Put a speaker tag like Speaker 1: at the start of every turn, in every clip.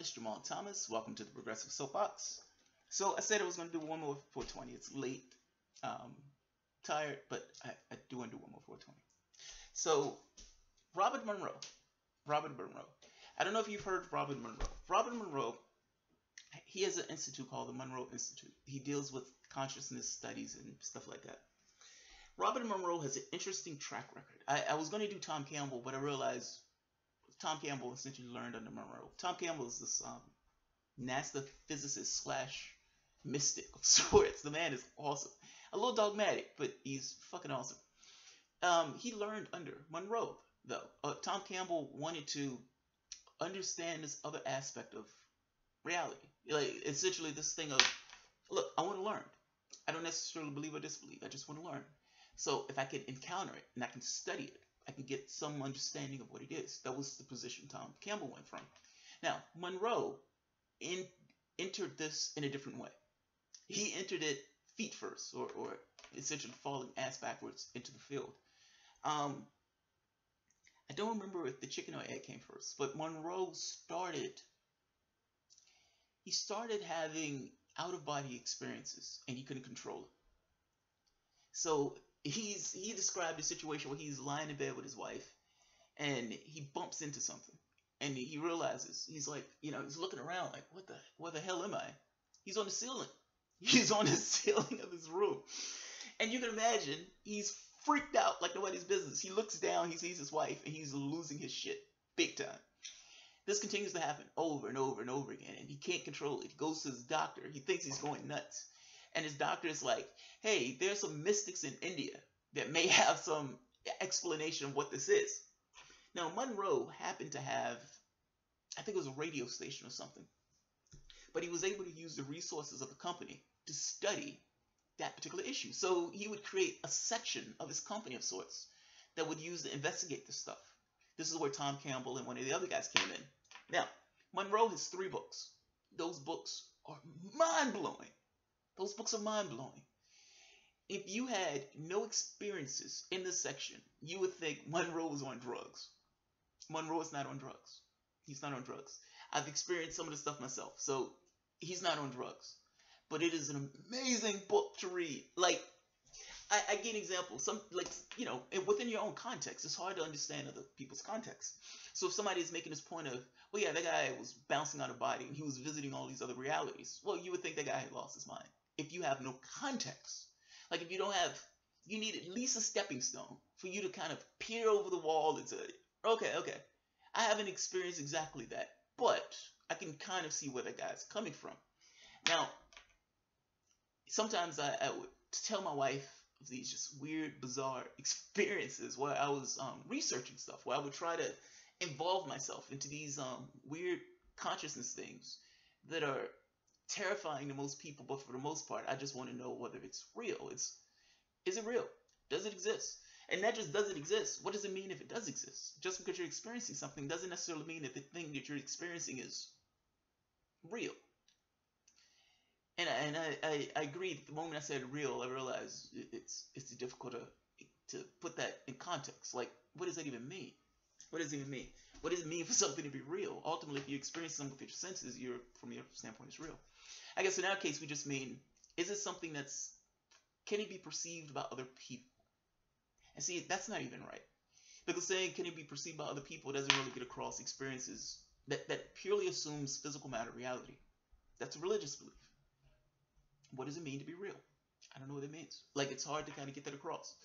Speaker 1: it's Jamal Thomas. Welcome to the Progressive Soapbox. So I said I was going to do one more 420. It's late, um, tired, but I do want to do one more 420. So Robert Monroe. Robert Monroe. I don't know if you've heard of Robert Monroe. Robert Monroe, he has an institute called the Monroe Institute. He deals with consciousness studies and stuff like that. Robert Monroe has an interesting track record. I was going to do Tom Campbell, but I realized Tom Campbell essentially learned under Monroe. Tom Campbell is this NASA physicist slash mystic of sorts. The man is awesome. A little dogmatic, but he's fucking awesome. He learned under Monroe, though. Tom Campbell wanted to understand this other aspect of reality. Like, essentially this thing of, look, I want to learn. I don't necessarily believe or disbelieve. I just want to learn. So if I can encounter it and I can study it, I can get some understanding of what it is. That was the position Tom Campbell went from. Now, Monroe entered this in a different way. He entered it feet first, or essentially falling ass backwards into the field. I don't remember if the chicken or egg came first, but Monroe started having out-of-body experiences, and he couldn't control it. So he described a situation where he's lying in bed with his wife, and he bumps into something, and he realizes, he's like, he's looking around like, where the hell am I? He's on the ceiling. He's on the ceiling of his room, and you can imagine he's freaked out like nobody's business. He looks down, he sees his wife, and he's losing his shit big time. This continues to happen over and over and over again, and he can't control it. He goes to his doctor. He thinks he's going nuts. And his doctor is like, hey, there's some mystics in India that may have some explanation of what this is. Now, Monroe happened to have, I think it was a radio station or something, but he was able to use the resources of the company to study that particular issue. So he would create a section of his company of sorts that would use to investigate this stuff. This is where Tom Campbell and one of the other guys came in. Now, Monroe has 3 books. Those books are mind-blowing. Those books are mind-blowing. If you had no experiences in this section, you would think Monroe was on drugs. Monroe is not on drugs. He's not on drugs. I've experienced some of the stuff myself, so he's not on drugs. But it is an amazing book to read. Like, I give an example. Within your own context, it's hard to understand other people's context. So if somebody is making this point of, well, yeah, that guy was bouncing out of body and he was visiting all these other realities. Well, you would think that guy had lost his mind. If you have no context, like if you don't have, you need at least a stepping stone for you to kind of peer over the wall and say, okay, I haven't experienced exactly that, but I can kind of see where that guy's coming from. Now, sometimes I would tell my wife of these just weird, bizarre experiences where I was researching stuff, where I would try to involve myself into these weird consciousness things that are terrifying to most people, but for the most part, I just want to know whether it's real. Is it real? Does it exist? And not just does it exist, what does it mean if it does exist? Just because you're experiencing something doesn't necessarily mean that the thing that you're experiencing is real. And I agree. The moment I said real, I realized it's difficult to put that in context. Like, what does that even mean? What does it even mean? What does it mean for something to be real? Ultimately, if you experience something with your senses, from your standpoint, it's real. I guess in our case, we just mean, is it something can it be perceived by other people? And see, that's not even right. Because saying, can it be perceived by other people, doesn't really get across experiences that purely assumes physical matter reality. That's a religious belief. What does it mean to be real? I don't know what it means. Like, it's hard to kind of get that across.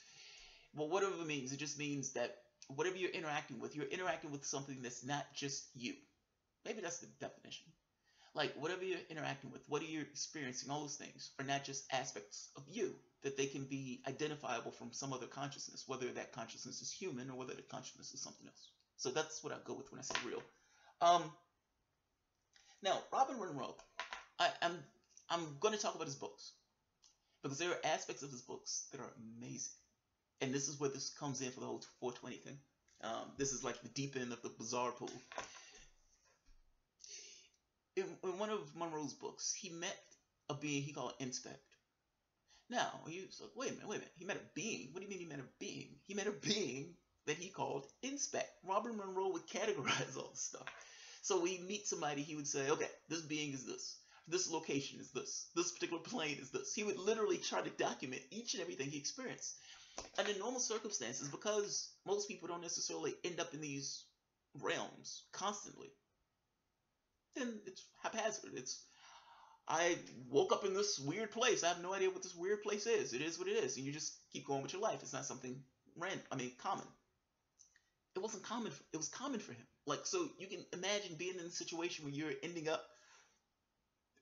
Speaker 1: Well, whatever it means, it just means that whatever you're interacting with something that's not just you. Maybe that's the definition. Like, whatever you're interacting with, what are you experiencing, all those things are not just aspects of you, that they can be identifiable from some other consciousness, whether that consciousness is human or whether the consciousness is something else. So that's what I go with when I say real. Now, Robert Monroe, I'm going to talk about his books, because there are aspects of his books that are amazing. And this is where this comes in for the whole 420 thing. This is like the deep end of the bizarre pool. In one of Monroe's books, he met a being he called Inspect. Now, he's like, wait a minute. He met a being? What do you mean he met a being? He met a being that he called Inspect. Robert Monroe would categorize all this stuff. So when he meet somebody, he would say, okay, this being is this location is this particular plane is this. He would literally try to document each and everything he experienced. And in normal circumstances, because most people don't necessarily end up in these realms constantly, then it's haphazard. I woke up in this weird place. I have no idea what this weird place is. It is what it is, and you just keep going with your life. It's not something random. I mean, common. It wasn't common. It was common for him. Like, so you can imagine being in a situation where you're ending up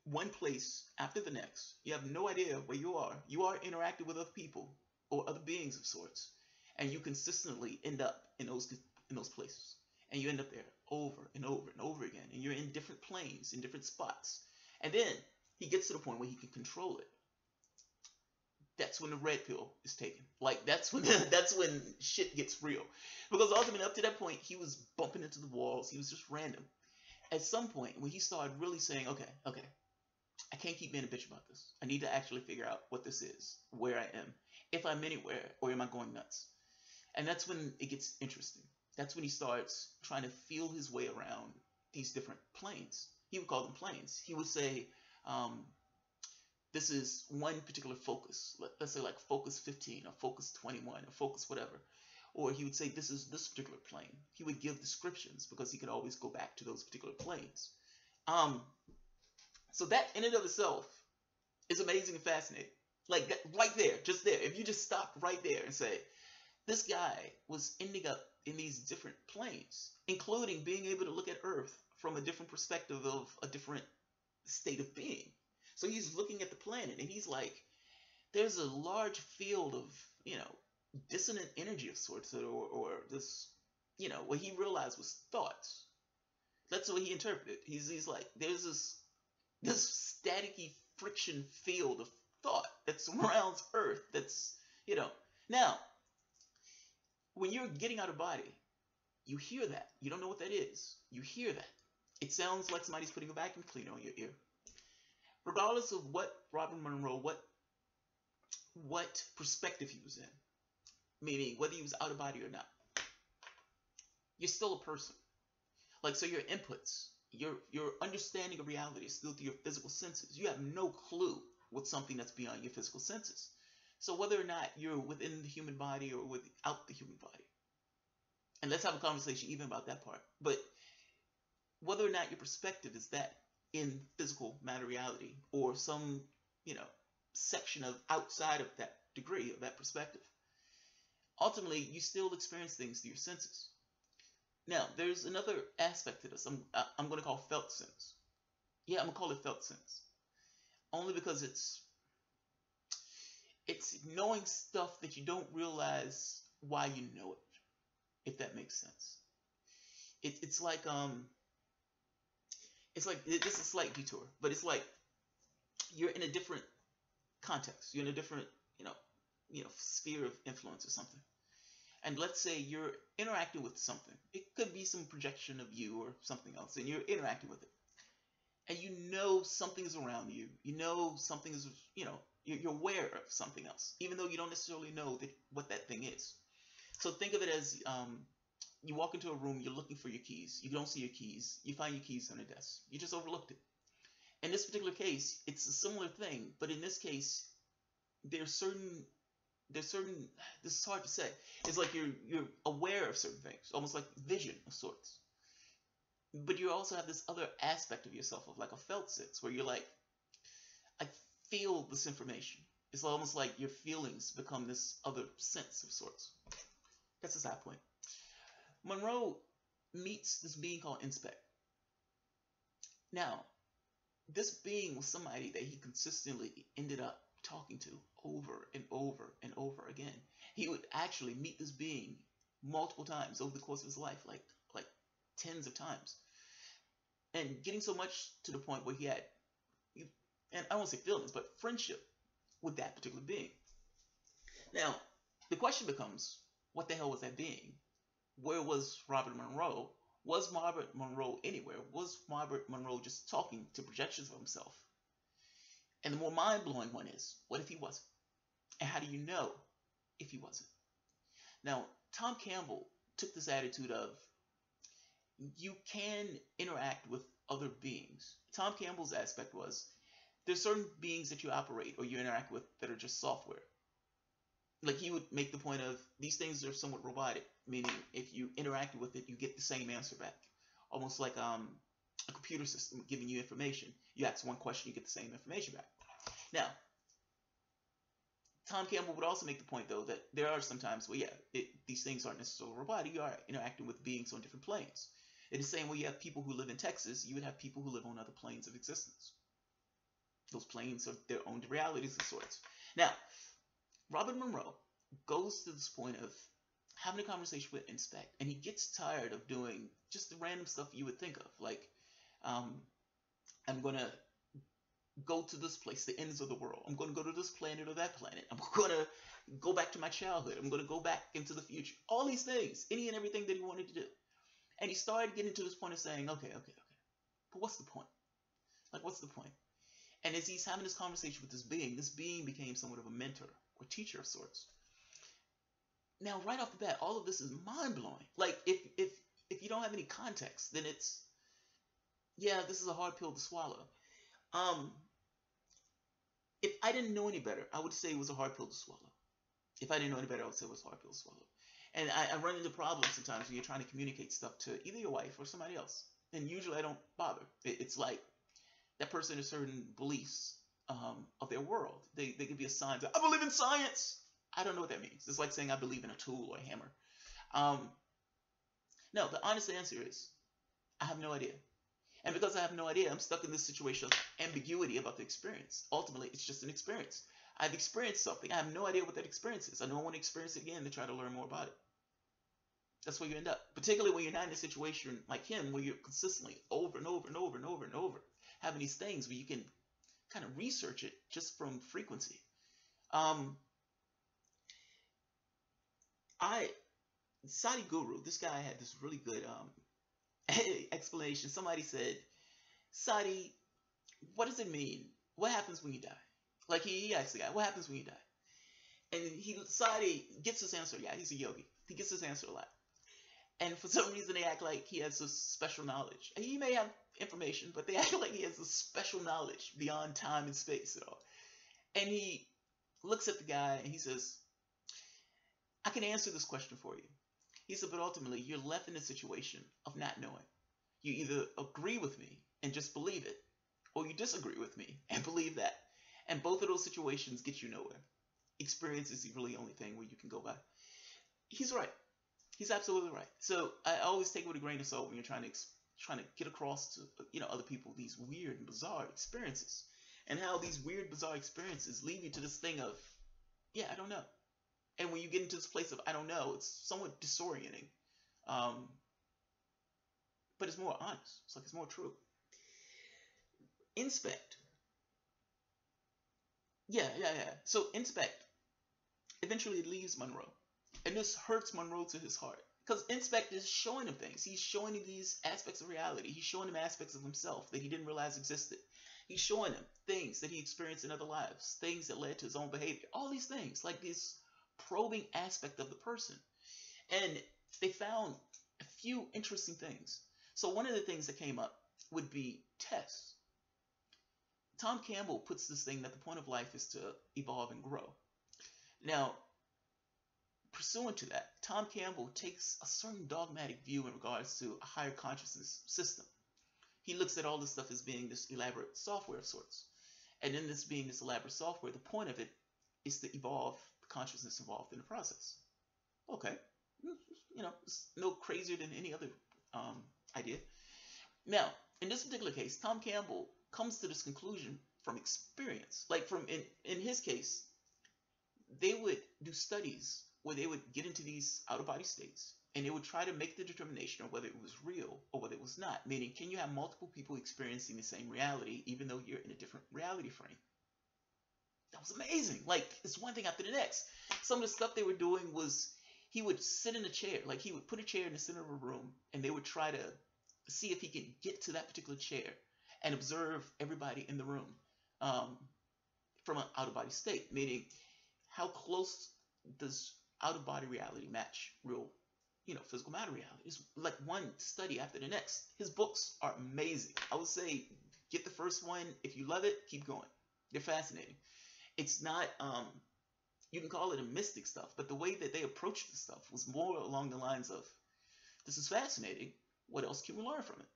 Speaker 1: one place after the next. You have no idea where you are. You are interacting with other people or other beings of sorts, and you consistently end up in those places, and you end up there over and over and over again, and you're in different planes, in different spots, and then he gets to the point where he can control it. That's when the red pill is taken. Like, that's when shit gets real, because ultimately up to that point he was bumping into the walls. He was just random. At some point when he started really saying, okay, I can't keep being a bitch about this. I need to actually figure out what this is, where I am, if I'm anywhere, or am I going nuts? And that's when it gets interesting. That's when he starts trying to feel his way around these different planes. He would call them planes. He would say, this is one particular focus. Let's say like focus 15 or focus 21 or focus whatever. Or he would say, this is this particular plane. He would give descriptions because he could always go back to those particular planes. So that in and of itself is amazing and fascinating. Like that, right there, just there. If you just stop right there and say, this guy was ending up in these different planes, including being able to look at Earth from a different perspective of a different state of being. So he's looking at the planet and he's like, there's a large field of, dissonant energy of sorts, or this, what he realized was thoughts. That's the way he interpreted it. He's like, there's this staticky friction field of thought that surrounds Earth. That's, now, when you're getting out of body, you hear that. You don't know what that is. You hear that. It sounds like somebody's putting a vacuum cleaner on your ear. Regardless of what Robert Monroe, what perspective he was in, meaning whether he was out of body or not, you're still a person. Like, so your inputs, your understanding of reality is still through your physical senses. You have no clue with something that's beyond your physical senses. So whether or not you're within the human body or without the human body, and let's have a conversation even about that part, but whether or not your perspective is that in physical matter reality or some, section of outside of that degree of that perspective, ultimately you still experience things through your senses. Now, there's another aspect to this. I'm going to call felt sense. Yeah, I'm going to call it felt sense. Only because it's knowing stuff that you don't realize why you know it, if that makes sense. It's like this is a slight detour, but it's like you're in a different context. You're in a different, sphere of influence or something. And let's say you're interacting with something. It could be some projection of you or something else, and you're interacting with it. And you know something is around you. You know something is, you're aware of something else, even though you don't necessarily know what that thing is. So think of it as you walk into a room, you're looking for your keys. You don't see your keys. You find your keys on the desk. You just overlooked it. In this particular case, it's a similar thing, but in this case, there's certain, this is hard to say. It's like you're aware of certain things, almost like vision of sorts. But you also have this other aspect of yourself of like a felt sense where you're like, I feel this information. It's almost like your feelings become this other sense of sorts. That's the side point. Monroe meets this being called Inspect. Now, this being was somebody that he consistently ended up talking to over and over and over again. He would actually meet this being multiple times over the course of his life, like tens of times, and getting so much to the point where he had, and I won't say feelings, but friendship with that particular being. Now, the question becomes, what the hell was that being? Where was Robert Monroe? Was Robert Monroe anywhere? Was Robert Monroe just talking to projections of himself? And the more mind-blowing one is, what if he wasn't? And how do you know if he wasn't? Now, Tom Campbell took this attitude of, you can interact with other beings. Tom Campbell's aspect was there's certain beings that you operate or you interact with that are just software. Like he would make the point of these things are somewhat robotic, meaning if you interact with it, you get the same answer back, almost like a computer system giving you information. You ask one question, you get the same information back. Now, Tom Campbell would also make the point, though, that there are some times where, these things aren't necessarily robotic. You are interacting with beings on different planes. In the same way you have people who live in Texas, you would have people who live on other planes of existence. Those planes are their own realities of sorts. Now, Robert Monroe goes to this point of having a conversation with Inspect, and he gets tired of doing just the random stuff you would think of. Like, I'm going to go to this place, the ends of the world. I'm going to go to this planet or that planet. I'm going to go back to my childhood. I'm going to go back into the future. All these things, any and everything that he wanted to do. And he started getting to this point of saying, okay. But what's the point? Like, what's the point? And as he's having this conversation with this being became somewhat of a mentor or teacher of sorts. Now, right off the bat, all of this is mind-blowing. Like, if you don't have any context, then it's, this is a hard pill to swallow. If I didn't know any better, I would say it was a hard pill to swallow. If I didn't know any better, I would say it was a hard pill to swallow. And I run into problems sometimes when you're trying to communicate stuff to either your wife or somebody else. And usually I don't bother. It's like that person has certain beliefs of their world. They could be assigned to, I believe in science. I don't know what that means. It's like saying I believe in a tool or a hammer. No, the honest answer is I have no idea. And because I have no idea, I'm stuck in this situation of ambiguity about the experience. Ultimately, it's just an experience. I've experienced something. I have no idea what that experience is. I don't want to experience it again to try to learn more about it. That's where you end up. Particularly when you're not in a situation like him where you're consistently over and over and over and over and over having these things where you can kind of research it just from frequency. Sadi Guru, this guy had this really good explanation. Somebody said, Sadi, what does it mean? What happens when you die? Like he asked the guy, what happens when you die? And Sadi gets his answer. Yeah, he's a yogi. He gets his answer a lot. And for some reason, they act like he has this special knowledge. And he may have information, but they act like he has this special knowledge beyond time and space at all. And he looks at the guy and he says, I can answer this question for you. He said, but ultimately, you're left in a situation of not knowing. You either agree with me and just believe it, or you disagree with me and believe that. And both of those situations get you nowhere. Experience is the really only thing where you can go by. He's right. He's absolutely right. So I always take it with a grain of salt when you're trying to get across to other people these weird and bizarre experiences, and how these weird, bizarre experiences lead you to this thing of, I don't know. And when you get into this place of I don't know, it's somewhat disorienting. But it's more honest. It's like it's more true. Inspect. So Inspect eventually leaves Monroe. And this hurts Monroe to his heart. Because Inspect is showing him things. He's showing him these aspects of reality. He's showing him aspects of himself that he didn't realize existed. He's showing him things that he experienced in other lives. Things that led to his own behavior. All these things. Like this probing aspect of the person. And they found a few interesting things. So one of the things that came up would be tests. Tom Campbell puts this thing that the point of life is to evolve and grow. Now, pursuant to that, Tom Campbell takes a certain dogmatic view in regards to a higher consciousness system. He looks at all this stuff as being this elaborate software of sorts. And in this being this elaborate software, the point of it is to evolve the consciousness involved in the process. Okay. It's no crazier than any other idea. Now, in this particular case, Tom Campbell comes to this conclusion from experience. Like in his case, they would do studies where they would get into these out-of-body states and they would try to make the determination of whether it was real or whether it was not. Meaning, can you have multiple people experiencing the same reality even though you're in a different reality frame? That was amazing. Like, it's one thing after the next. Some of the stuff they were doing was he would sit in a chair. Like, he would put a chair in the center of a room and they would try to see if he could get to that particular chair and observe everybody in the room from an out-of-body state. Meaning, how close does out-of-body reality match real physical matter reality. It's like one study after the next. His books are amazing. I would say get the first one. If you love it, keep going. They're fascinating. It's not you can call it a mystic stuff, but the way that they approached the stuff was more along the lines of, this is fascinating. What else can we learn from it?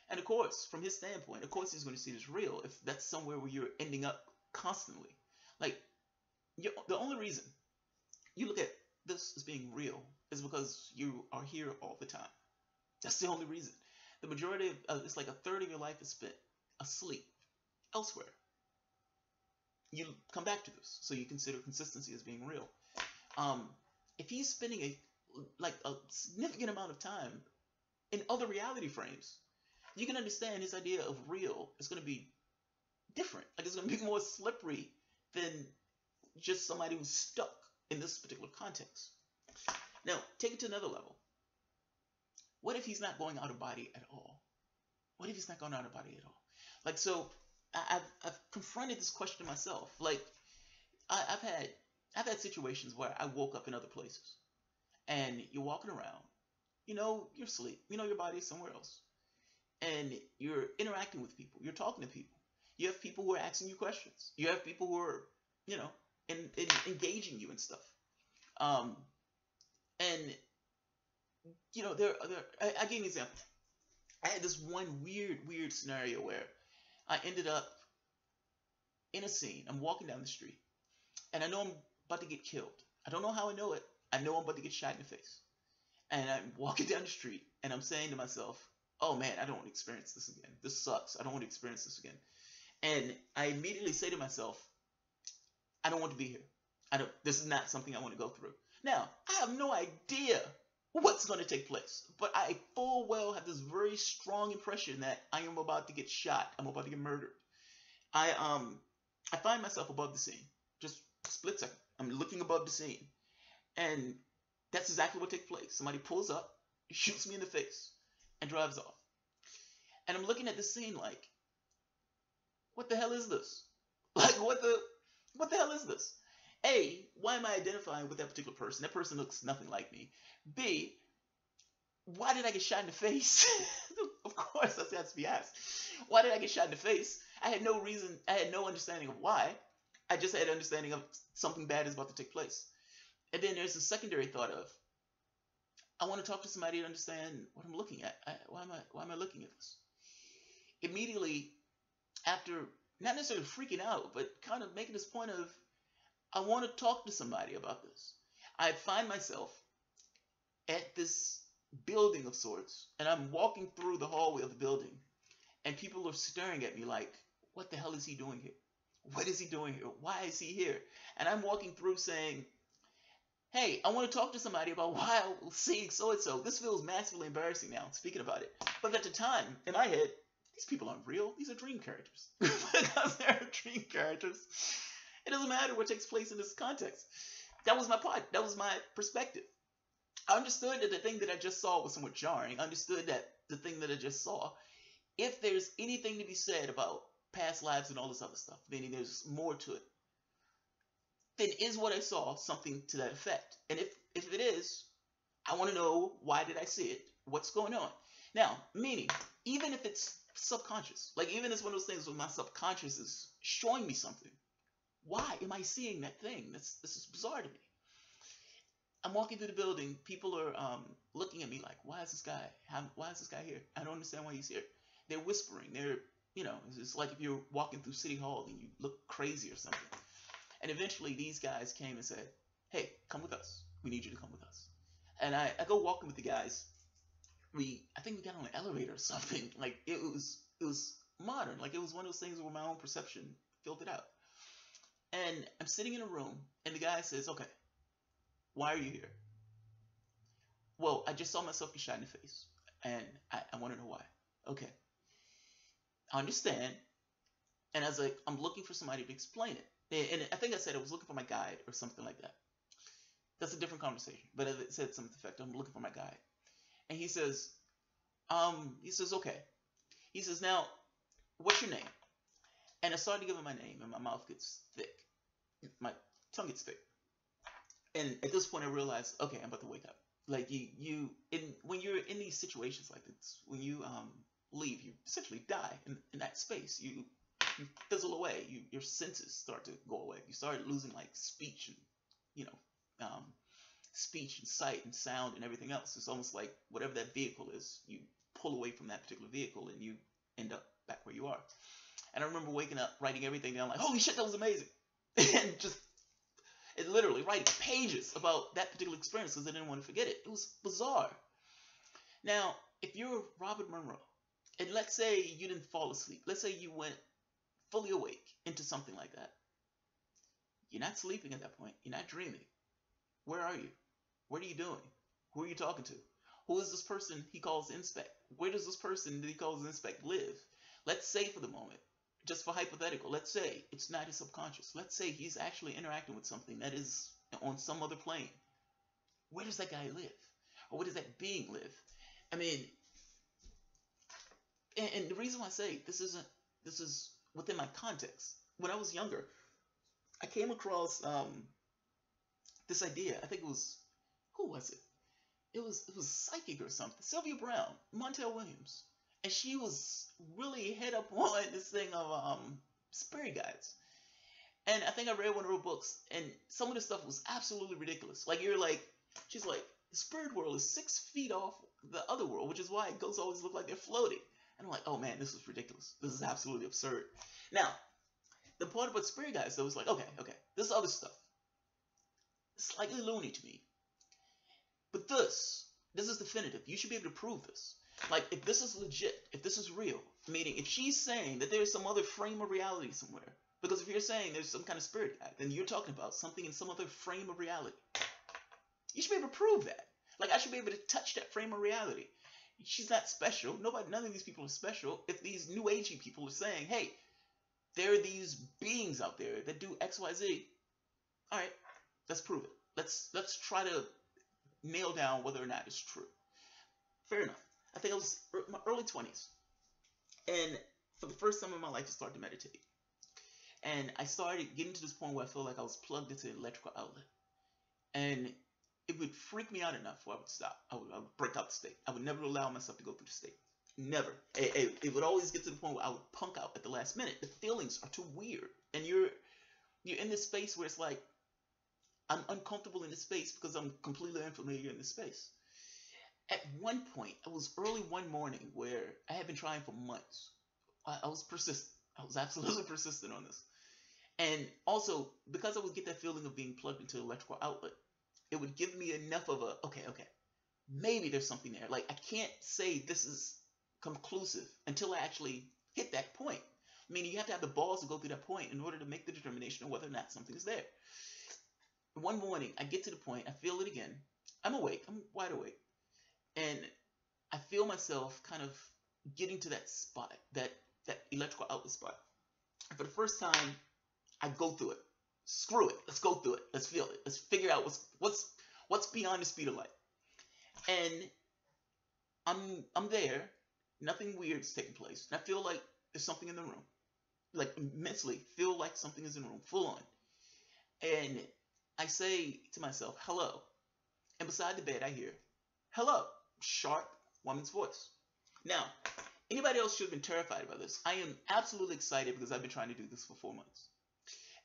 Speaker 1: And of course, from his standpoint, of course he's going to see this real if that's somewhere where you're ending up constantly. Like, the only reason you look at this as being real is because you are here all the time. That's the only reason. The majority of it's like a third of your life is spent asleep elsewhere. You come back to this, so you consider consistency as being real. If he's spending a significant amount of time in other reality frames, you can understand his idea of real is going to be different. Like, it's going to be more slippery than just somebody who's stuck in this particular context. Now, take it to another level. What if he's not going out of body at all? What if he's not going out of body at all? Like, so I've confronted this question myself. Like, I've had situations where I woke up in other places, and you're walking around, you're asleep, your body is somewhere else, and you're interacting with people, you're talking to people. You have people who are asking you questions. You have people who are, engaging you and stuff. And I gave an example. I had this one weird scenario where I ended up in a scene. I'm walking down the street, and I know I'm about to get killed. I don't know how I know it. I know I'm about to get shot in the face. And I'm walking down the street, and I'm saying to myself, oh man, I don't want to experience this again. This sucks. I don't want to experience this again. And I immediately say to myself, I don't want to be here. This is not something I want to go through. Now, I have no idea what's going to take place, but I full well have this very strong impression that I am about to get shot. I'm about to get murdered. I find myself above the scene. Just a split second. I'm looking above the scene. And that's exactly what takes place. Somebody pulls up, shoots me in the face, and drives off. And I'm looking at the scene like, what the hell is this? Like, what the hell is this? A, why am I identifying with that particular person? That person looks nothing like me. B, why did I get shot in the face? Of course, that has to be asked. Why did I get shot in the face? I had no reason, I had no understanding of why. I just had an understanding of something bad is about to take place. And then there's a secondary thought of, I want to talk to somebody to understand what I'm looking at. Why am I looking at this? Immediately, after not necessarily freaking out, but kind of making this point of, I want to talk to somebody about this. I find myself at this building of sorts, and I'm walking through the hallway of the building, and people are staring at me like, what the hell is he doing here? What is he doing here? Why is he here? And I'm walking through saying, hey, I want to talk to somebody about why I'm seeing so-and-so. This feels massively embarrassing now, speaking about it. But at the time, in my head, these people aren't real. These are dream characters. Because they're dream characters, it doesn't matter what takes place in this context. That was my part. That was my perspective. I understood that the thing that I just saw was somewhat jarring. I understood that the thing that I just saw, if there's anything to be said about past lives and all this other stuff, meaning there's more to it, then is what I saw something to that effect? And if it is, I want to know, why did I see it? What's going on? Now, meaning, even if it's subconscious, like even it's one of those things where my subconscious is showing me something, why am I seeing that thing? This is bizarre to me. I'm walking through the building. People are looking at me like, why is this guy here? I don't understand why he's here. They're whispering. They're, it's like if you're walking through City Hall and you look crazy or something. And eventually these guys came and said, hey, come with us. We need you to come with us. And I go walking with the guys. I think we got on an elevator or something. Like it was modern. Like it was one of those things where my own perception filled it out. And I'm sitting in a room, and the guy says, okay, why are you here? Well, I just saw myself get shot in the face, and I want to know why. Okay. I understand. And I was like, I'm looking for somebody to explain it. And I think I said I was looking for my guide or something like that. That's a different conversation, but it said something to the effect, I'm looking for my guide. And he says, okay. He says, now, what's your name? And I started to give him my name, and my mouth gets thick. My tongue gets thick. And at this point, I realized, okay, I'm about to wake up. Like when you're in these situations like this, when you leave, you essentially die in that space. You fizzle away. Your senses start to go away. You start losing like speech and you know speech and sight and sound and everything else. It's almost like whatever that vehicle is, you pull away from that particular vehicle and you end up back where you are. And I remember waking up, writing everything down, like, holy shit, that was amazing. And just, it literally writing pages about that particular experience because I didn't want to forget it. It was bizarre. Now, if you're Robert Monroe, and let's say you didn't fall asleep, let's say you went fully awake into something like that, you're not sleeping at that point, you're not dreaming. Where are you? What are you doing? Who are you talking to? Who is this person he calls Inspect? Where does this person that he calls Inspect live? Let's say for the moment, just for hypothetical, let's say it's not his subconscious. Let's say he's actually interacting with something that is on some other plane. Where does that guy live? Or where does that being live? I mean, and the reason why I say this is within my context. When I was younger, I came across this idea. I think it was, who was it? It was Psychic or something. Sylvia Brown, Montel Williams, and she was really head up on this thing of spirit guides. And I think I read one of her books, and some of the stuff was absolutely ridiculous. Like she's like, the spirit world is 6 feet off the other world, which is why ghosts always look like they're floating. And I'm like, oh man, this is ridiculous. This is absolutely absurd. Now, the part about spirit guides though was like, okay, this other stuff, slightly loony to me. But this is definitive. You should be able to prove this. Like, if this is legit, if this is real, meaning if she's saying that there's some other frame of reality somewhere, because if you're saying there's some kind of spirit guide, then you're talking about something in some other frame of reality. You should be able to prove that. Like, I should be able to touch that frame of reality. She's not special. None of these people are special. If these new agey people are saying, hey, there are these beings out there that do X, Y, Z, all right, let's prove it. Let's try to nail down whether or not it's true. Fair enough. I think I was in my early 20s. And for the first time in my life, I started to meditate. And I started getting to this point where I felt like I was plugged into an electrical outlet. And it would freak me out enough where I would stop. I would break out the state. I would never allow myself to go through the state. Never. It would always get to the point where I would punk out at the last minute. The feelings are too weird. And you're in this space where it's like, I'm uncomfortable in this space because I'm completely unfamiliar in this space. At one point, it was early one morning where I had been trying for months. I was persistent. I was absolutely persistent on this. And also, because I would get that feeling of being plugged into an electrical outlet, it would give me enough of a, okay, maybe there's something there. Like, I can't say this is conclusive until I actually hit that point. Meaning you have to have the balls to go through that point in order to make the determination of whether or not something is there. One morning, I get to the point, I feel it again. I'm awake. I'm wide awake. And I feel myself kind of getting to that spot, that electrical outlet spot. And for the first time, I go through it. Screw it. Let's go through it. Let's feel it. Let's figure out what's beyond the speed of light. And I'm there. Nothing weird is taking place. And I feel like there's something in the room. Like, immensely feel like something is in the room. Full on. And I say to myself, hello. And beside the bed, I hear, hello. Sharp woman's voice. Now, anybody else should have been terrified by this. I am absolutely excited because I've been trying to do this for 4 months.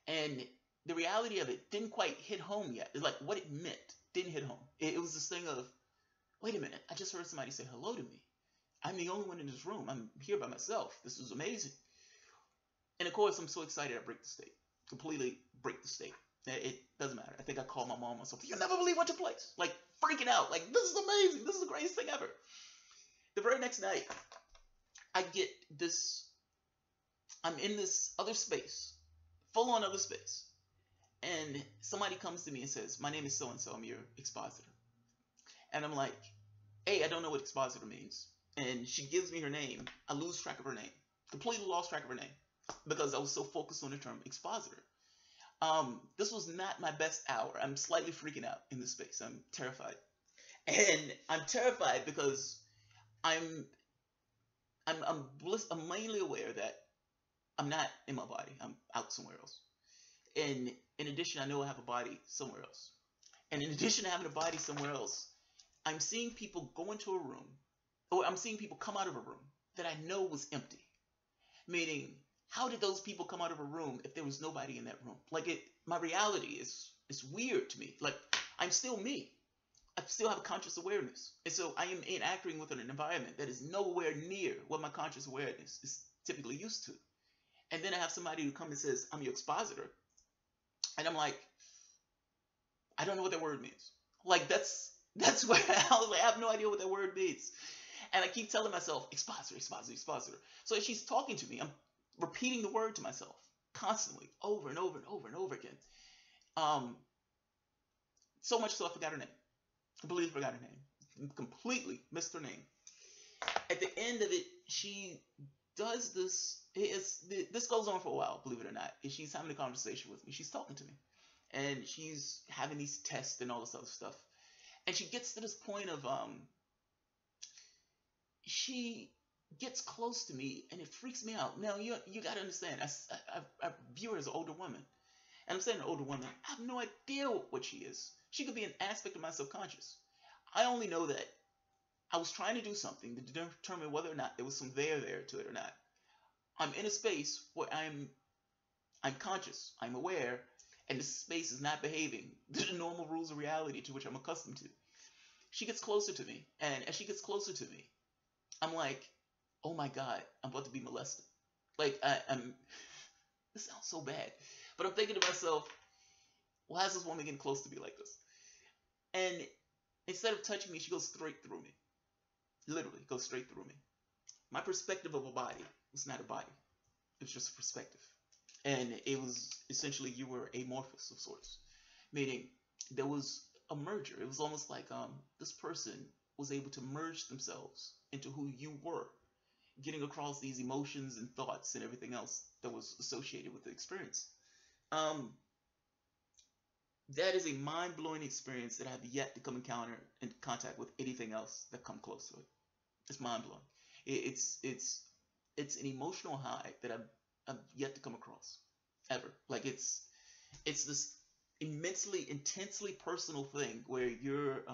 Speaker 1: And the reality of it didn't quite hit home yet. It's like what it meant didn't hit home. It was this thing of, wait a minute, I just heard somebody say hello to me. I'm the only one in this room. I'm here by myself. This is amazing. And of course, I'm so excited I break the state. Completely break the state. It doesn't matter. I think I called my mom or something. You'll never believe what took place. Like, freaking out. Like, this is amazing. This is the greatest thing ever. The very next night, I get this, I'm in this other space, full on other space. And somebody comes to me and says, my name is so-and-so, I'm your expositor. And I'm like, hey, I don't know what expositor means. And she gives me her name. I lose track of her name. Completely lost track of her name. Because I was so focused on the term expositor. This was not my best hour. I'm slightly freaking out in this space. I'm terrified. And I'm terrified because I'm mainly aware that I'm not in my body. I'm out somewhere else. And in addition, I know I have a body somewhere else. And in addition to having a body somewhere else, I'm seeing people go into a room, or I'm seeing people come out of a room that I know was empty. Meaning, how did those people come out of a room if there was nobody in that room? Like, my reality is weird to me. Like, I'm still me. I still have a conscious awareness. And so I am interacting with an environment that is nowhere near what my conscious awareness is typically used to. And then I have somebody who comes and says, I'm your expositor. And I'm like, I don't know what that word means. Like, that's where I was like, I have no idea what that word means. And I keep telling myself, expositor, expositor, expositor. So as she's talking to me, I'm repeating the word to myself constantly, over and over and over and over again. So much so I forgot her name. Completely forgot her name. Completely missed her name. At the end of it, she does this. This goes on for a while, believe it or not. She's having a conversation with me. She's talking to me. And she's having these tests and all this other stuff. And she gets to this point of, she gets close to me and it freaks me out. Now, you got to understand, I view her as an older woman. And I'm saying an older woman, I have no idea what she is. She could be an aspect of my subconscious. I only know that I was trying to do something to determine whether or not there was some there to it or not. I'm in a space where I'm conscious, I'm aware, and this space is not behaving to the normal rules of reality to which I'm accustomed to. She gets closer to me, and as she gets closer to me, I'm like, oh my God, I'm about to be molested. Like, this sounds so bad, but I'm thinking to myself, why is this woman getting close to me like this? And instead of touching me, she goes straight through me. Literally goes straight through me. My perspective of a body was not a body. It was just a perspective. And it was essentially, you were amorphous of sorts. Meaning, there was a merger. It was almost like this person was able to merge themselves into who you were, getting across these emotions and thoughts and everything else that was associated with the experience. That is a mind-blowing experience that I have yet to come in contact with anything else that come close to it. It's mind-blowing. It's an emotional high that I've yet to come across ever. Like, it's this immensely, intensely personal thing where you're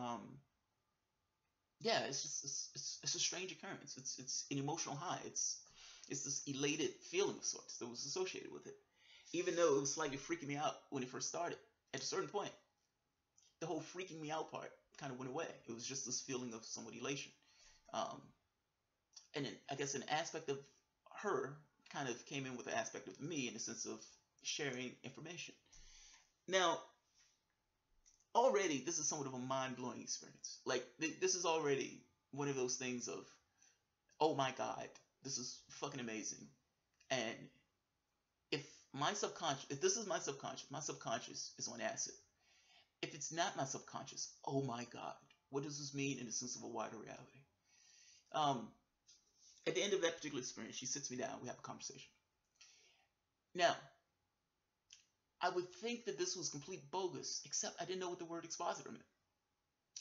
Speaker 1: yeah, it's a strange occurrence. It's an emotional high. It's this elated feeling of sorts that was associated with it. Even though it was slightly freaking me out when it first started, at a certain point, the whole freaking me out part kind of went away. It was just this feeling of somewhat elation. And I guess an aspect of her kind of came in with the aspect of me in the sense of sharing information. Now, already, this is somewhat of a mind-blowing experience. Like, this is already one of those things of, oh my God, this is fucking amazing. And if this is my subconscious is on acid. If it's not my subconscious, oh my God, what does this mean in the sense of a wider reality? At the end of that particular experience, she sits me down, we have a conversation. Now, I would think that this was complete bogus, except I didn't know what the word expositor meant.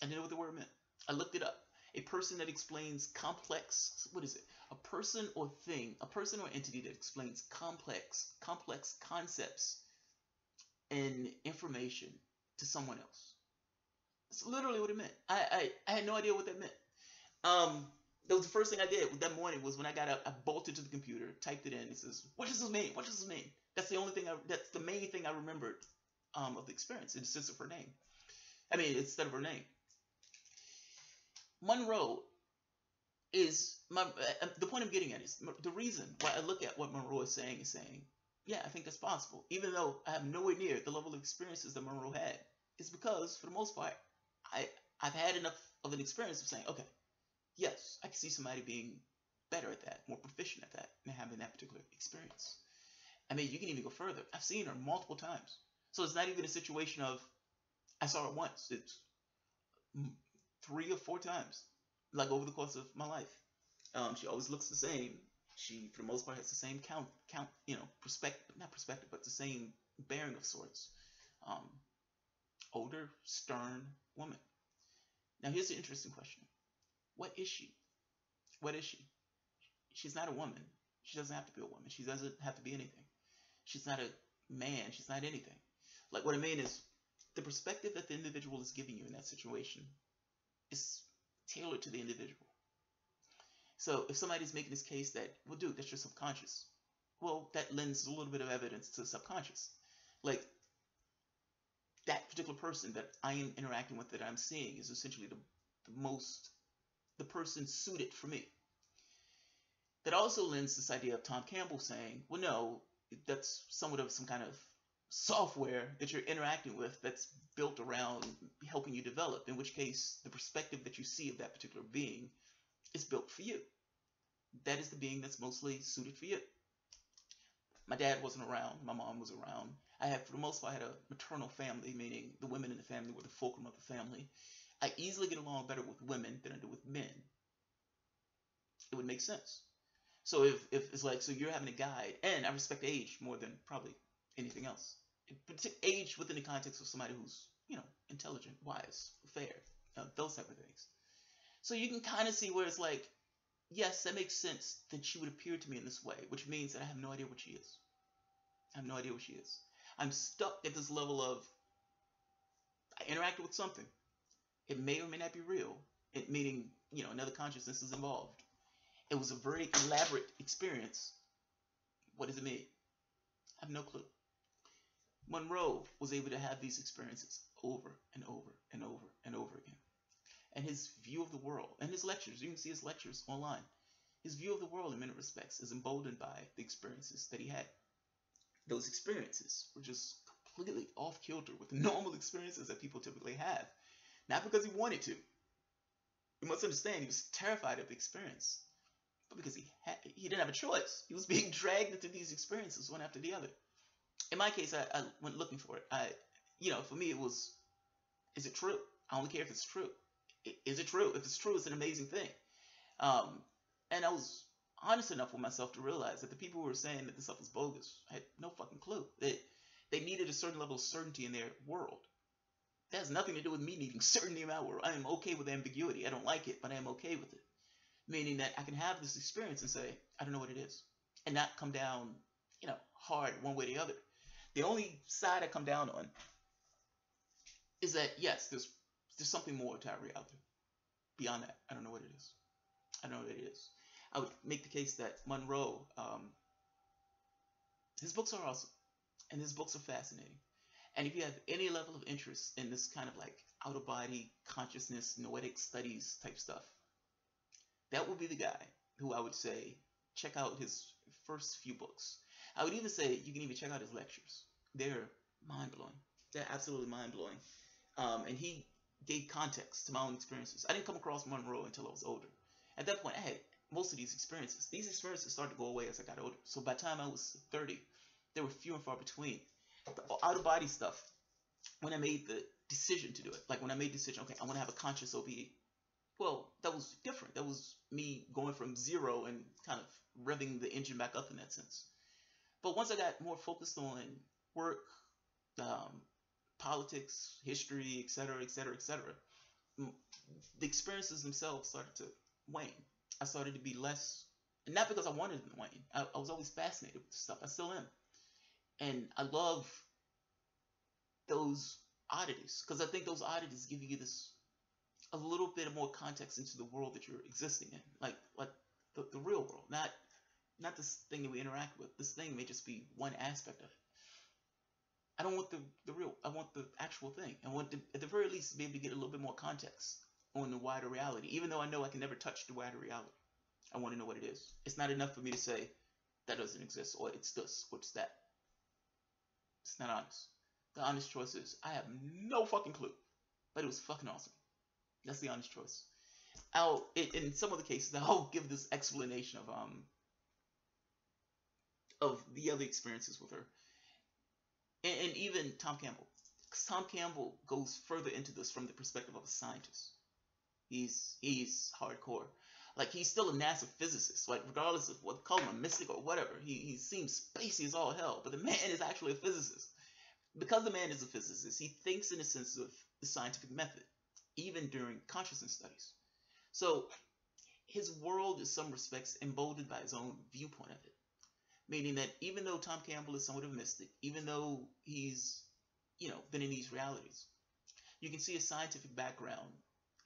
Speaker 1: I didn't know what the word meant. I looked it up. A person that explains complex, what is it? A person or thing, a person or entity that explains complex concepts and information to someone else. That's literally what it meant. I had no idea what that meant. That was the first thing I did that morning was when I got up, I bolted to the computer, typed it in. It says, what does this mean? What does this mean? That's the main thing I remembered of the experience in the sense of her name. I mean, instead of her name. Monroe is the point I'm getting at is the reason why I look at what Monroe is saying, yeah, I think that's possible. Even though I have nowhere near the level of experiences that Monroe had, it's because for the most part, I've had enough of an experience of saying, okay, yes, I can see somebody being better at that, more proficient at that, and having that particular experience. I mean, you can even go further. I've seen her multiple times. So it's not even a situation of, I saw her once. It's 3 or 4 times, like over the course of my life. She always looks the same. She, for the most part, has the same not perspective, but the same bearing of sorts. Older, stern woman. Now, here's the interesting question. What is she? What is she? She's not a woman. She doesn't have to be a woman. She doesn't have to be anything. She's not a man. She's not anything. Like, what I mean is, the perspective that the individual is giving you in that situation is tailored to the individual. So if somebody's making this case that, well, dude, that's your subconscious, well, that lends a little bit of evidence to the subconscious. Like, that particular person that I am interacting with, that I'm seeing, is essentially the person suited for me. That also lends this idea of Tom Campbell saying, well, no, that's somewhat of some kind of software that you're interacting with that's built around helping you develop, in which case the perspective that you see of that particular being is built for you. That is the being that's mostly suited for you. My dad wasn't around. My mom was around. For the most part, I had a maternal family, meaning the women in the family were the fulcrum of the family. I easily get along better with women than I do with men. It would make sense. So if it's like, so you're having a guide, and I respect age more than probably anything else. Age within the context of somebody who's, intelligent, wise, fair, those type of things. So you can kind of see where it's like, yes, that makes sense that she would appear to me in this way, which means that I have no idea what she is. I have no idea what she is. I'm stuck at this level of, I interacted with something. It may or may not be real. Meaning, another consciousness is involved. It was a very elaborate experience. What does it mean? I have no clue. Monroe was able to have these experiences over and over and over and over again. And his view of the world, and his lectures, you can see his lectures online, his view of the world in many respects is emboldened by the experiences that he had. Those experiences were just completely off kilter with the normal experiences that people typically have. Not because he wanted to. You must understand, he was terrified of the experience. But because he didn't have a choice. He was being dragged into these experiences one after the other. In my case, I went looking for it. For me it was, is it true? I only care if it's true. Is it true? If it's true, it's an amazing thing. And I was honest enough with myself to realize that the people who were saying that this stuff was bogus had no fucking clue. They needed a certain level of certainty in their world. That has nothing to do with me needing certainty in my world. I am okay with ambiguity. I don't like it, but I am okay with it. Meaning that I can have this experience and say, I don't know what it is. And not come down, hard one way or the other. The only side I come down on is that, yes, there's something more to our reality. Beyond that, I don't know what it is. I don't know what it is. I would make the case that Monroe, his books are awesome. And his books are fascinating. And if you have any level of interest in this kind of like out-of-body consciousness, noetic studies type stuff, that would be the guy who I would say check out his first few books. I would even say you can even check out his lectures. They're mind-blowing. They're absolutely mind-blowing. And he gave context to my own experiences. I didn't come across Monroe until I was older. At that point, I had most of these experiences. These experiences started to go away as I got older. So by the time I was 30, they were few and far between. The out-of-body stuff, when I made the decision to do it, like when I made the decision, okay, I want to have a conscious OBE, well, that was different. That was me going from zero and kind of revving the engine back up in that sense. But once I got more focused on work, politics, history, etc., etc., etc., the experiences themselves started to wane. I started to be less, and not because I wanted them to wane. I was always fascinated with stuff. I still am. And I love those oddities, because I think those oddities give you a little bit of more context into the world that you're existing in, like the real world, not this thing that we interact with. This thing may just be one aspect of it. I don't want the real. I want the actual thing. I want to, at the very least, be able to get a little bit more context on the wider reality, even though I know I can never touch the wider reality. I want to know what it is. It's not enough for me to say that doesn't exist, or it's this, or it's that. It's not honest. The honest choice is I have no fucking clue, but it was fucking awesome. That's the honest choice. In some of the cases, I'll give this explanation of the other experiences with her, and even Tom Campbell, because Tom Campbell goes further into this from the perspective of a scientist. He's hardcore. Like, he's still a NASA physicist. Like, regardless of what, call him a mystic or whatever, he seems spacey as all hell. But the man is actually a physicist. Because the man is a physicist, he thinks in a sense of the scientific method, even during consciousness studies. So his world is, in some respects, emboldened by his own viewpoint of it. Meaning that even though Tom Campbell is somewhat of a mystic, even though he's, been in these realities, you can see a scientific background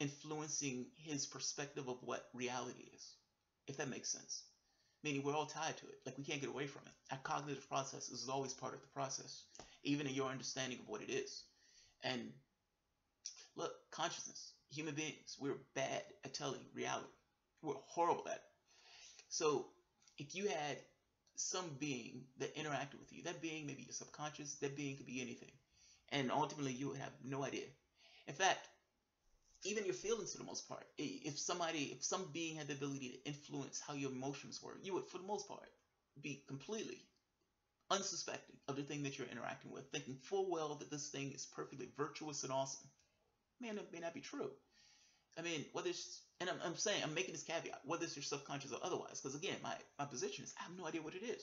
Speaker 1: influencing his perspective of what reality is, if that makes sense. Meaning we're all tied to it. Like we can't get away from it. Our cognitive process is always part of the process, even in your understanding of what it is. And look, consciousness, human beings, we're bad at telling reality. We're horrible at it. So if you had some being that interacted with you, that being may be your subconscious, that being could be anything. And ultimately you would have no idea. In fact, even your feelings for the most part, if some being had the ability to influence how your emotions were, you would for the most part be completely unsuspecting of the thing that you're interacting with, thinking full well that this thing is perfectly virtuous and awesome. Man, it may not be true. I mean, whether it's, and I'm saying, I'm making this caveat, whether it's your subconscious or otherwise, because again, my position is I have no idea what it is.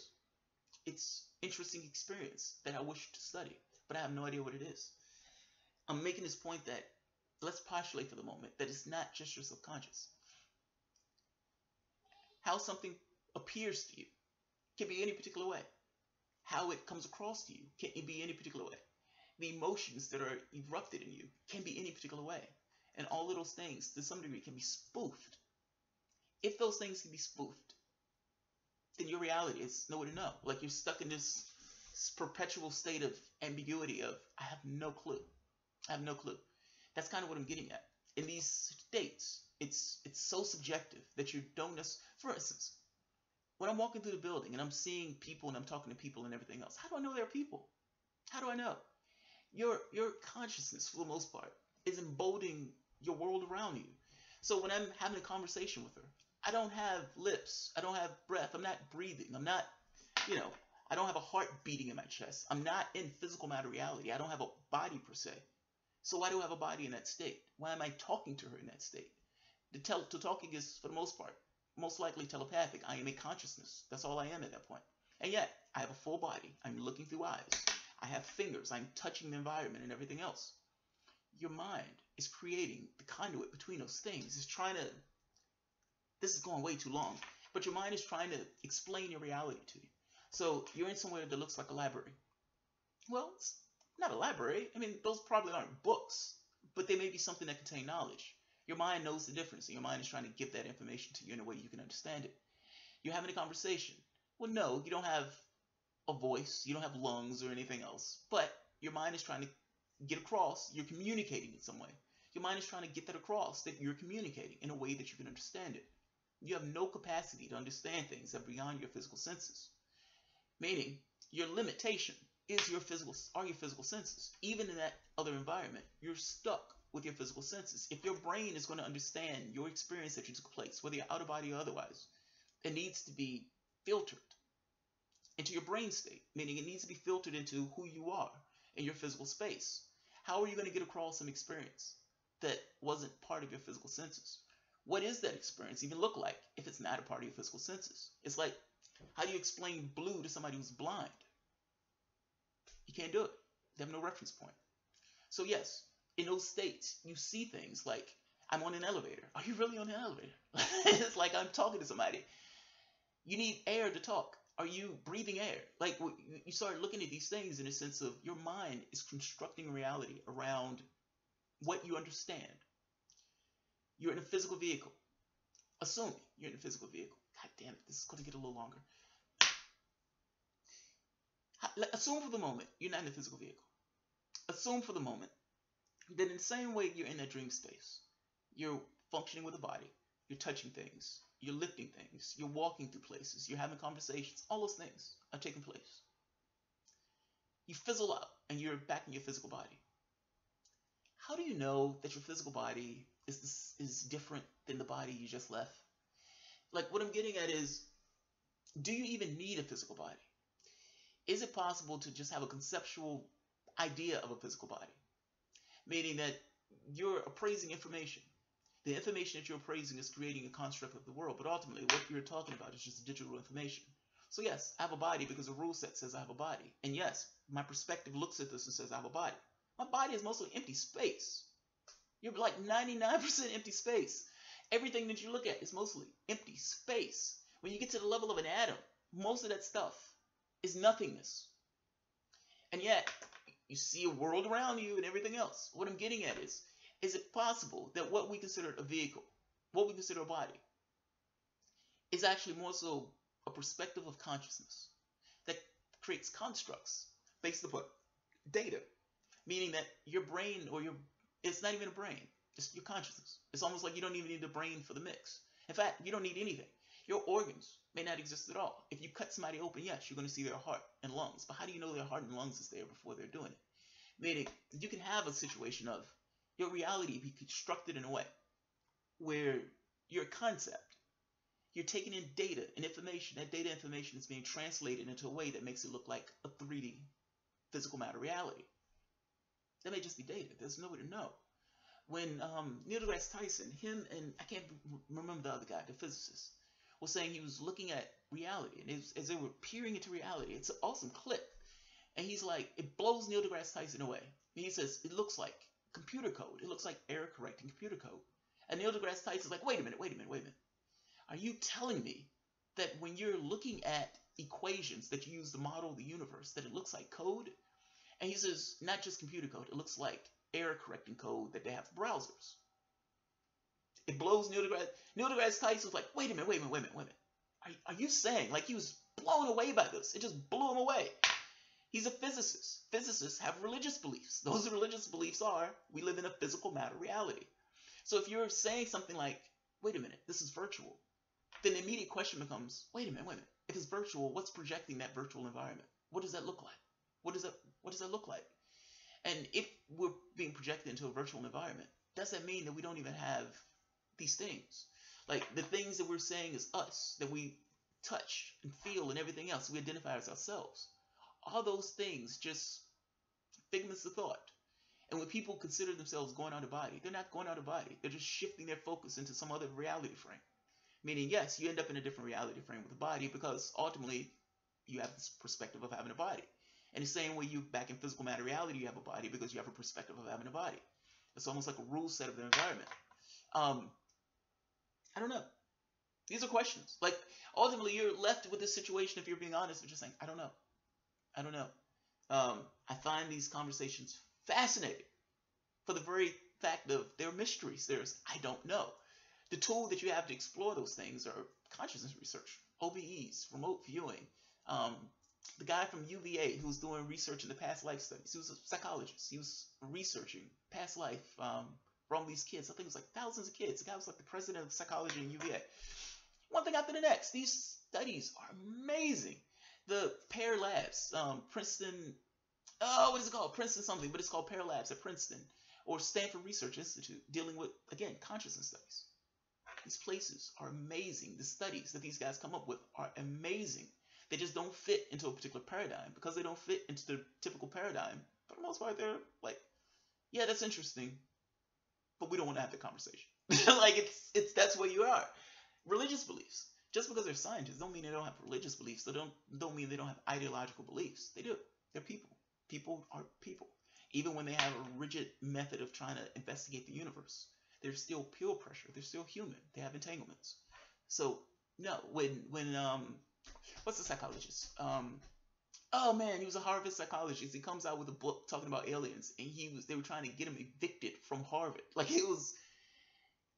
Speaker 1: It's interesting experience that I wish to study, but I have no idea what it is. I'm making this point that let's postulate for the moment that it's not just your subconscious. How something appears to you can be any particular way. How it comes across to you can be any particular way. The emotions that are erupted in you can be any particular way. And all of those things, to some degree, can be spoofed. If those things can be spoofed, then your reality is nowhere to know. Like you're stuck in this perpetual state of ambiguity of, I have no clue. I have no clue. That's kind of what I'm getting at. In these states, it's so subjective that you don't necessarily, for instance, when I'm walking through the building and I'm seeing people and I'm talking to people and everything else, how do I know they're people? How do I know? Your consciousness, for the most part, is emboldening your world around you. So when I'm having a conversation with her, I don't have lips. I don't have breath. I'm not breathing. I'm not, I don't have a heart beating in my chest. I'm not in physical matter reality. I don't have a body per se. So why do I have a body in that state? Why am I talking to her in that state? The talking is, for the most part, most likely telepathic. I am a consciousness. That's all I am at that point. And yet, I have a full body. I'm looking through eyes. I have fingers. I'm touching the environment and everything else. Your mind is creating the conduit between those things. It's trying to, this is going way too long, but your mind is trying to explain your reality to you. So you're in somewhere that looks like a library. Well, it's not a library. I mean, those probably aren't books, but they may be something that contain knowledge. Your mind knows the difference, and your mind is trying to give that information to you in a way you can understand it. You're having a conversation. Well, no, you don't have a voice, you don't have lungs or anything else, but your mind is trying to get across, you're communicating in some way. Your mind is trying to get that across, that you're communicating in a way that you can understand it. You have no capacity to understand things that are beyond your physical senses. Meaning, your limitation is your physical senses. Even in that other environment, you're stuck with your physical senses. If your brain is going to understand your experience that you took place, whether you're out of body or otherwise, it needs to be filtered into your brain state, meaning it needs to be filtered into who you are in your physical space. How are you going to get across some experience that wasn't part of your physical senses? What is that experience even look like if it's not a part of your physical senses? It's like, how do you explain blue to somebody who's blind? You can't do it. They have no reference point. So yes, in those states, you see things like, I'm on an elevator. Are you really on an elevator? It's like I'm talking to somebody. You need air to talk. Are you breathing air? Like you start looking at these things in a sense of your mind is constructing reality around what you understand. You're in a physical vehicle. Assuming you're in a physical vehicle. God damn it, this is going to get a little longer. Assume for the moment you're not in a physical vehicle. Assume for the moment that in the same way you're in that dream space, you're functioning with a body, you're touching things, you're lifting things, you're walking through places, you're having conversations, all those things are taking place. You fizzle out and you're back in your physical body. How do you know that your physical body is different than the body you just left? Like what I'm getting at is, do you even need a physical body? Is it possible to just have a conceptual idea of a physical body? Meaning that you're appraising information. The information that you're appraising is creating a construct of the world, but ultimately what you're talking about is just digital information. So yes, I have a body because the rule set says I have a body. And yes, my perspective looks at this and says I have a body. My body is mostly empty space. You're like 99% empty space. Everything that you look at is mostly empty space. When you get to the level of an atom, most of that stuff is nothingness. And yet, you see a world around you and everything else. What I'm getting at is, is it possible that what we consider a vehicle, what we consider a body, is actually more so a perspective of consciousness that creates constructs based upon data? Meaning that your brain it's not even a brain, it's your consciousness. It's almost like you don't even need a brain for the mix. In fact, you don't need anything. Your organs may not exist at all. If you cut somebody open, yes, you're going to see their heart and lungs. But how do you know their heart and lungs is there before they're doing it? Meaning, you can have a situation of your reality be constructed in a way where your concept, you're taking in data and information. That data information is being translated into a way that makes it look like a 3D physical matter reality. That may just be data. There's no way to know. When Neil deGrasse Tyson, him and I can't remember the other guy, the physicist, was saying he was looking at reality, and as they were peering into reality, it's an awesome clip. And he's like, it blows Neil deGrasse Tyson away. And he says, it looks like computer code. It looks like error correcting computer code. And Neil deGrasse Tyson's like, wait a minute. Are you telling me that when you're looking at equations that you use to model the universe, that it looks like code? And he says, not just computer code. It looks like error correcting code that they have for browsers. It blows Neil deGrasse Tyson's like, wait a minute. Are you saying, like, he was blown away by this? It just blew him away. He's a physicist. Physicists have religious beliefs. Those religious beliefs are, we live in a physical matter reality. So if you're saying something like, wait a minute, this is virtual, then the immediate question becomes, wait a minute. If it's virtual, what's projecting that virtual environment? What does that look like? What does that look like? And if we're being projected into a virtual environment, does that mean that we don't even have these things? Like the things that we're saying is us, that we touch and feel and everything else, we identify as ourselves. All those things just figments of thought. And when people consider themselves going out of body, they're not going out of body. They're just shifting their focus into some other reality frame. Meaning, yes, you end up in a different reality frame with a body because ultimately you have this perspective of having a body. And the same way you back in physical matter reality, you have a body because you have a perspective of having a body. It's almost like a rule set of the environment. I don't know. These are questions. Like, ultimately, you're left with this situation, if you're being honest, of just saying, I don't know. I find these conversations fascinating for the very fact of they're mysteries. There's, I don't know. The tool that you have to explore those things are consciousness research, OBEs, remote viewing. The guy from UVA who was doing research in the past life studies, he was a psychologist. He was researching past life for all these kids. I think it was like thousands of kids. The guy was like the president of psychology in UVA. One thing after the next. These studies are amazing. The Pear Labs, Princeton, what is it called? Princeton something, but it's called Pear Labs at Princeton or Stanford Research Institute, dealing with, again, consciousness studies. These places are amazing. The studies that these guys come up with are amazing. They just don't fit into a particular paradigm. Because they don't fit into the typical paradigm, for the most part, they're like, yeah, that's interesting, but we don't want to have the conversation. Like, that's where you are. Religious beliefs. Just because they're scientists don't mean they don't have religious beliefs. They don't mean they don't have ideological beliefs. They do. They're people. People are people. Even when they have a rigid method of trying to investigate the universe, there's still peer pressure. They're still human. They have entanglements. So no, when what's the psychologist? Oh man, he was a Harvard psychologist. He comes out with a book talking about aliens, and they were trying to get him evicted from Harvard. Like it was.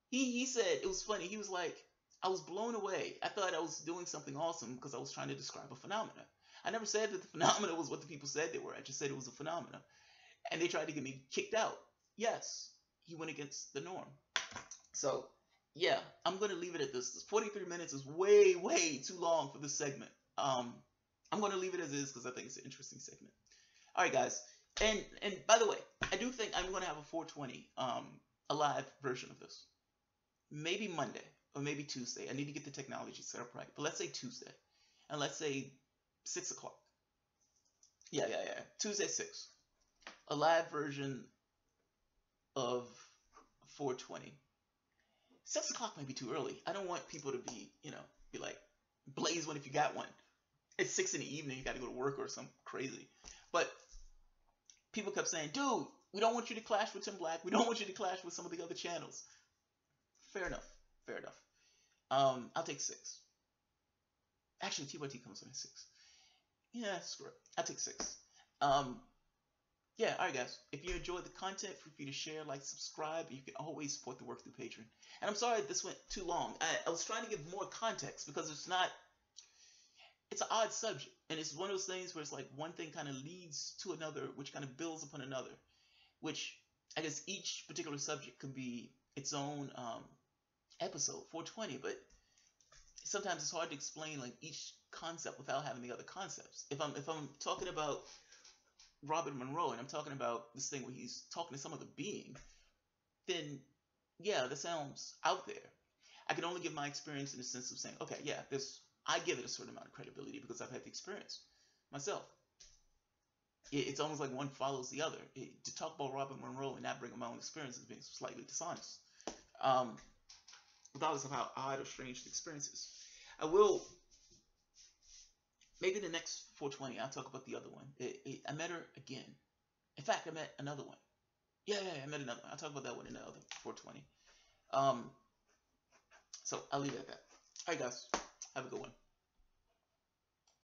Speaker 1: He said it was funny. He was like, I was blown away. I thought I was doing something awesome because I was trying to describe a phenomena. I never said that the phenomena was what the people said they were. I just said it was a phenomena. And they tried to get me kicked out. Yes, he went against the norm. So, yeah, I'm going to leave it at this. 43 minutes is way, way too long for this segment. I'm going to leave it as is because I think it's an interesting segment. All right, guys. And by the way, I do think I'm going to have a 420, a live version of this. Maybe Monday. Or maybe Tuesday. I need to get the technology set up right. But let's say Tuesday. And let's say 6 o'clock. Yeah. Tuesday 6. A live version of 420. 6 o'clock may be too early. I don't want people to be like, blaze one if you got one. It's 6 in the evening. You got to go to work or something crazy. But people kept saying, dude, we don't want you to clash with Tim Black. We don't want you to clash with some of the other channels. Fair enough. I'll take 6. Actually, TYT comes on at 6. Yeah, screw it. I'll take 6. yeah, all right, guys. If you enjoyed the content, feel free to share, like, subscribe. You can always support the work through Patreon. And I'm sorry this went too long. I was trying to give more context because it's an odd subject. And it's one of those things where it's like one thing kind of leads to another, which kind of builds upon another, which I guess each particular subject could be its own episode, 420, but sometimes it's hard to explain like each concept without having the other concepts. If I'm talking about Robert Monroe and I'm talking about this thing where he's talking to some other being, then yeah, that sounds out there. I can only give my experience in the sense of saying, okay, yeah, this I give it a certain amount of credibility because I've had the experience myself. It's almost like one follows the other. To talk about Robert Monroe and not bring up my own experience is being slightly dishonest, um, regardless of how odd or strange the experience is. I will, maybe the next 420, I'll talk about the other one. I met her again. In fact, I met another one. Yeah, I met another one. I'll talk about that one in the other 420. So I'll leave it at that. All right, guys. Have a good one.